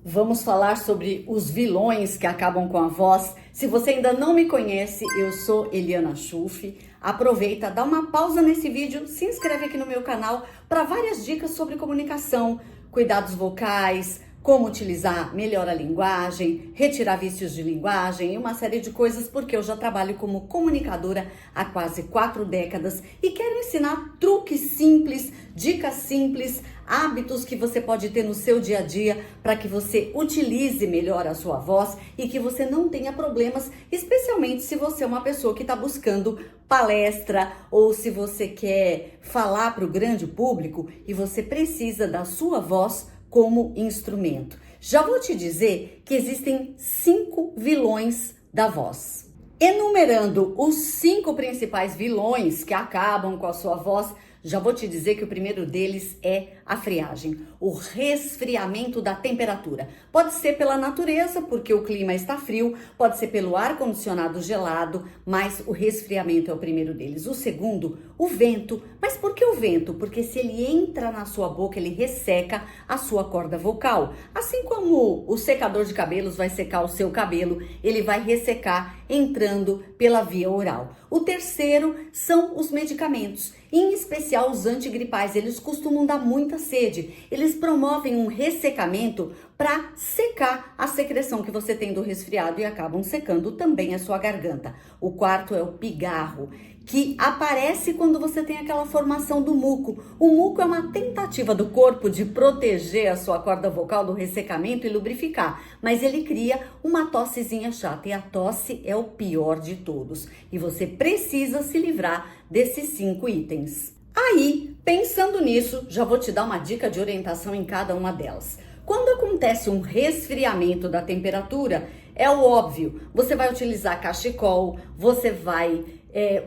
Vamos falar sobre os vilões que acabam com a voz. Se você ainda não me conhece, eu sou Eliana Schuff. Aproveita, dá uma pausa nesse vídeo, se inscreve aqui no meu canal para várias dicas sobre comunicação, cuidados vocais, como utilizar melhor a linguagem, retirar vícios de linguagem e uma série de coisas, porque eu já trabalho como comunicadora há quase 4 décadas e quero ensinar truques simples, dicas simples, hábitos que você pode ter no seu dia a dia para que você utilize melhor a sua voz e que você não tenha problemas, especialmente se você é uma pessoa que está buscando palestra ou se você quer falar para o grande público e você precisa da sua voz como instrumento. Já vou te dizer que existem 5 vilões da voz. Enumerando os 5 principais vilões que acabam com a sua voz, já vou te dizer que o primeiro deles é a friagem, o resfriamento da temperatura. Pode ser pela natureza, porque o clima está frio, pode ser pelo ar-condicionado gelado, mas o resfriamento é o primeiro deles. O segundo, o vento. Mas por que o vento? Porque se ele entra na sua boca, ele resseca a sua corda vocal. Assim como o secador de cabelos vai secar o seu cabelo, ele vai ressecar entrando pela via oral. O terceiro são os medicamentos, em especial os antigripais. Eles costumam dar muita sede. Eles promovem um ressecamento para secar a secreção que você tem do resfriado e acabam secando também a sua garganta. O quarto é o pigarro, que aparece quando você tem aquela formação do muco. O muco é uma tentativa do corpo de proteger a sua corda vocal do ressecamento e lubrificar, mas ele cria uma tossezinha chata e a tosse é o pior de todos. E você precisa se livrar desses 5 itens. Aí, pensando nisso, já vou te dar uma dica de orientação em cada uma delas. Quando acontece um resfriamento da temperatura, é o óbvio, você vai utilizar cachecol, você vai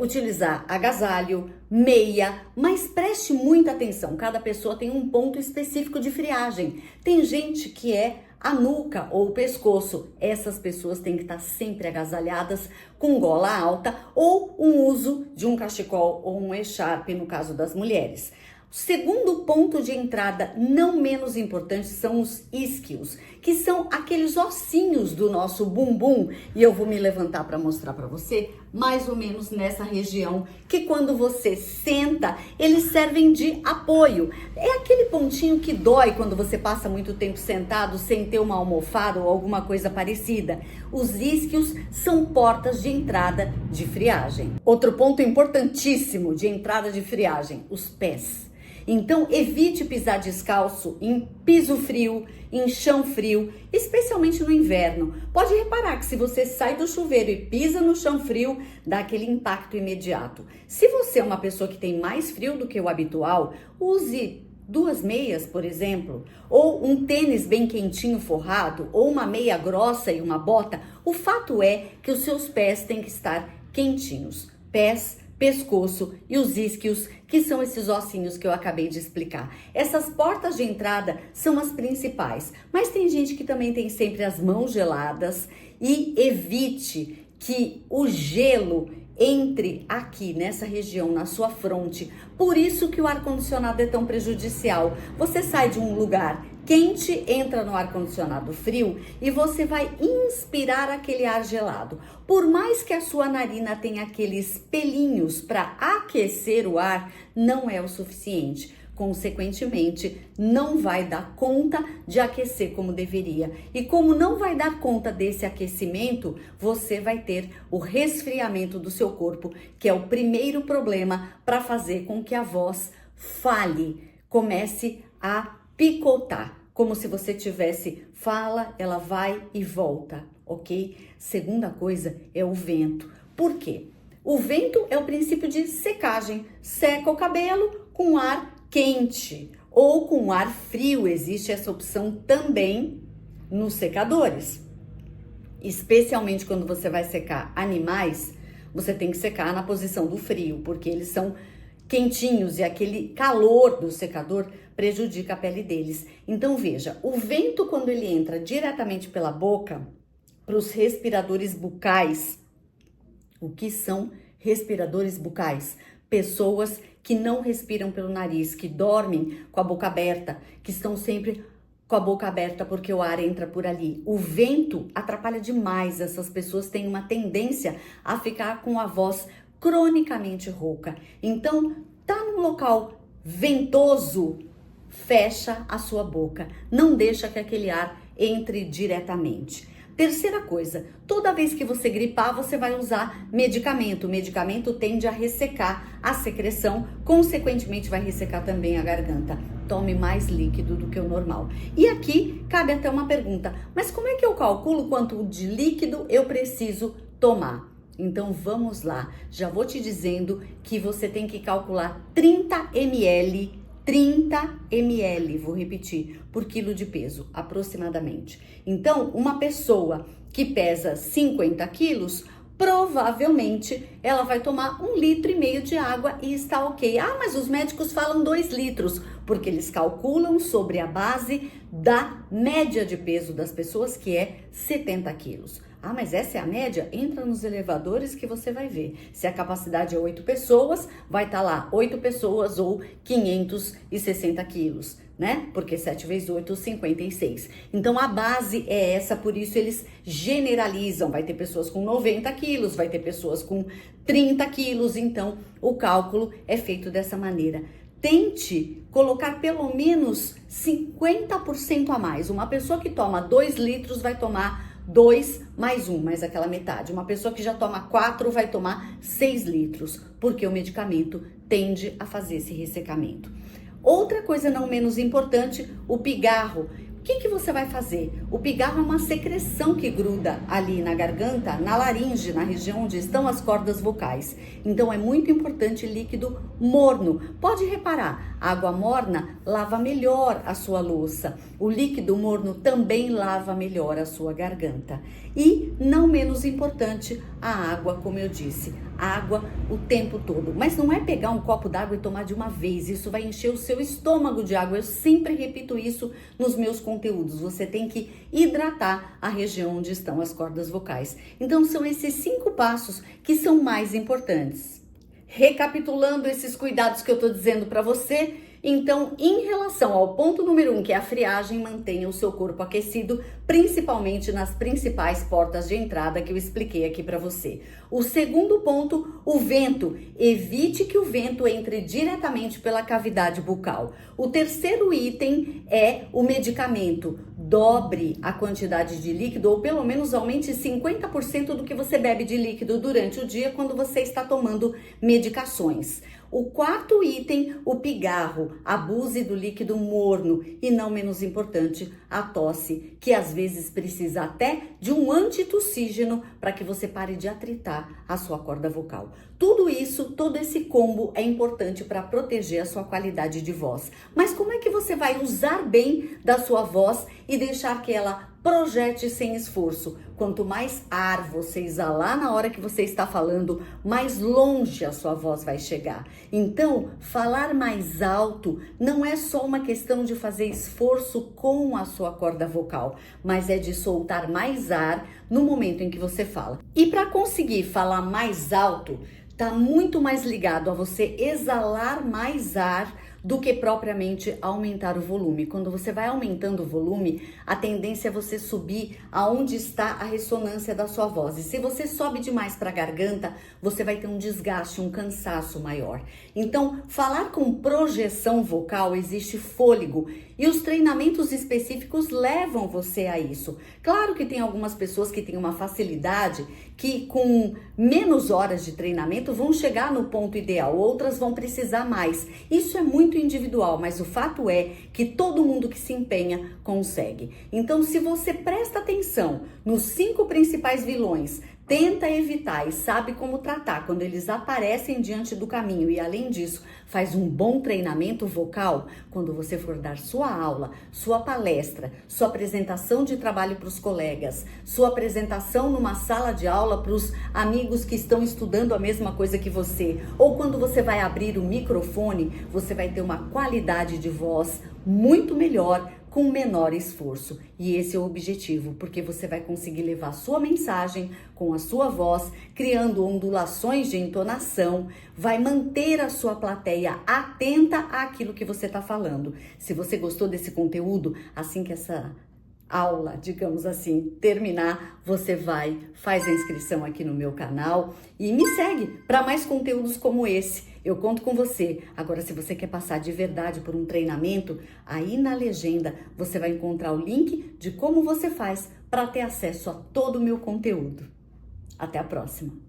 utilizar agasalho, meia, mas preste muita atenção, cada pessoa tem um ponto específico de friagem. Tem gente que é a nuca ou o pescoço, essas pessoas têm que estar sempre agasalhadas com gola alta ou um uso de um cachecol ou um echarpe no caso das mulheres. O segundo ponto de entrada, não menos importante, são os isquios, que são aqueles ossinhos do nosso bumbum. E eu vou me levantar para mostrar para você, mais ou menos nessa região, que quando você senta, eles servem de apoio. É aquele pontinho que dói quando você passa muito tempo sentado sem ter uma almofada ou alguma coisa parecida. Os isquios são portas de entrada de friagem. Outro ponto importantíssimo de entrada de friagem, os pés. Então, evite pisar descalço em piso frio, em chão frio, especialmente no inverno. Pode reparar que se você sai do chuveiro e pisa no chão frio, dá aquele impacto imediato. Se você é uma pessoa que tem mais frio do que o habitual, use 2 meias, por exemplo, ou um tênis bem quentinho forrado, ou uma meia grossa e uma bota. O fato é que os seus pés têm que estar quentinhos. Pés, pescoço e os isquios, que são esses ossinhos que eu acabei de explicar. Essas portas de entrada são as principais, mas tem gente que também tem sempre as mãos geladas e evite que o gelo entre aqui nessa região, na sua fronte. Por isso que o ar-condicionado é tão prejudicial. Você sai de um lugar quente, entra no ar-condicionado frio e você vai inspirar aquele ar gelado. Por mais que a sua narina tenha aqueles pelinhos para aquecer o ar, não é o suficiente. Consequentemente, não vai dar conta de aquecer como deveria. E como não vai dar conta desse aquecimento, você vai ter o resfriamento do seu corpo, que é o primeiro problema para fazer com que a voz fale, comece a picotar, como se você tivesse fala, ela vai e volta, ok? Segunda coisa é o vento. Por quê? O vento é o princípio de secagem. Seca o cabelo com ar quente ou com ar frio. Existe essa opção também nos secadores. Especialmente quando você vai secar animais, você tem que secar na posição do frio, porque eles são quentinhos e aquele calor do secador prejudica a pele deles. Então veja, o vento quando ele entra diretamente pela boca, para os respiradores bucais. O que são respiradores bucais? Pessoas que não respiram pelo nariz, que dormem com a boca aberta, que estão sempre com a boca aberta porque o ar entra por ali. O vento atrapalha demais. Essas pessoas têm uma tendência a ficar com a voz cronicamente rouca. Então, tá num local ventoso, fecha a sua boca. Não deixa que aquele ar entre diretamente. Terceira coisa, toda vez que você gripar, você vai usar medicamento. O medicamento tende a ressecar a secreção, consequentemente vai ressecar também a garganta. Tome mais líquido do que o normal. E aqui cabe até uma pergunta, mas como é que eu calculo quanto de líquido eu preciso tomar? Então vamos lá, já vou te dizendo que você tem que calcular 30 ml, vou repetir, por quilo de peso, aproximadamente. Então, uma pessoa que pesa 50 quilos, provavelmente ela vai tomar 1,5 litro de água e está ok. Ah, mas os médicos falam 2 litros, porque eles calculam sobre a base da média de peso das pessoas, que é 70 quilos. Ah, mas essa é a média? Entra nos elevadores que você vai ver. Se a capacidade é 8 pessoas, vai estar lá 8 pessoas ou 560 quilos, né? Porque 7 vezes 8, 56. Então, a base é essa, por isso eles generalizam. Vai ter pessoas com 90 quilos, vai ter pessoas com 30 quilos. Então, o cálculo é feito dessa maneira. Tente colocar pelo menos 50% a mais. Uma pessoa que toma 2 litros vai tomar 2 mais 1, mais aquela metade. Uma pessoa que já toma 4 vai tomar 6 litros, porque o medicamento tende a fazer esse ressecamento. Outra coisa não menos importante, o pigarro. O que você vai fazer? O pigarro é uma secreção que gruda ali na garganta, na laringe, na região onde estão as cordas vocais. Então é muito importante líquido morno. Pode reparar, a água morna lava melhor a sua louça. O líquido morno também lava melhor a sua garganta. E não menos importante, a água, como eu disse, água o tempo todo. Mas não é pegar um copo d'água e tomar de uma vez. Isso vai encher o seu estômago de água. Eu sempre repito isso nos meus conteúdos. Você tem que hidratar a região onde estão as cordas vocais. Então são esses 5 passos que são mais importantes. Recapitulando esses cuidados que eu tô dizendo para você, então, em relação ao ponto número 1, que é a friagem, mantenha o seu corpo aquecido, principalmente nas principais portas de entrada que eu expliquei aqui para você. O segundo ponto, o vento. Evite que o vento entre diretamente pela cavidade bucal. O terceiro item é o medicamento. Dobre a quantidade de líquido, ou pelo menos aumente 50% do que você bebe de líquido durante o dia quando você está tomando medicações. O quarto item, o pigarro. Abuse do líquido morno e, não menos importante, a tosse, que às vezes precisa até de um antitussígeno para que você pare de atritar a sua corda vocal. Tudo isso, todo esse combo é importante para proteger a sua qualidade de voz. Mas como é que você vai usar bem da sua voz e deixar que ela projete sem esforço? Quanto mais ar você exalar na hora que você está falando, mais longe a sua voz vai chegar. Então, falar mais alto não é só uma questão de fazer esforço com a sua corda vocal, mas é de soltar mais ar no momento em que você fala. E para conseguir falar mais alto, tá muito mais ligado a você exalar mais ar do que propriamente aumentar o volume. Quando você vai aumentando o volume, a tendência é você subir aonde está a ressonância da sua voz. E se você sobe demais para a garganta, você vai ter um desgaste, um cansaço maior. Então, falar com projeção vocal existe fôlego e os treinamentos específicos levam você a isso. Claro que tem algumas pessoas que têm uma facilidade que com menos horas de treinamento vão chegar no ponto ideal, outras vão precisar mais. Isso é muito individual, mas o fato é que todo mundo que se empenha consegue. Então, se você presta atenção nos 5 principais vilões, tenta evitar e sabe como tratar quando eles aparecem diante do caminho e, além disso, faz um bom treinamento vocal, quando você for dar sua aula, sua palestra, sua apresentação de trabalho para os colegas, sua apresentação numa sala de aula para os amigos que estão estudando a mesma coisa que você, ou quando você vai abrir o microfone, você vai ter uma qualidade de voz muito melhor, com com menor esforço. E esse é o objetivo, porque você vai conseguir levar sua mensagem com a sua voz, criando ondulações de entonação, vai manter a sua plateia atenta àquilo que você está falando. Se você gostou desse conteúdo, assim que essa aula, digamos assim, terminar, você faz a inscrição aqui no meu canal e me segue para mais conteúdos como esse. Eu conto com você. Agora, se você quer passar de verdade por um treinamento, aí na legenda você vai encontrar o link de como você faz para ter acesso a todo o meu conteúdo. Até a próxima!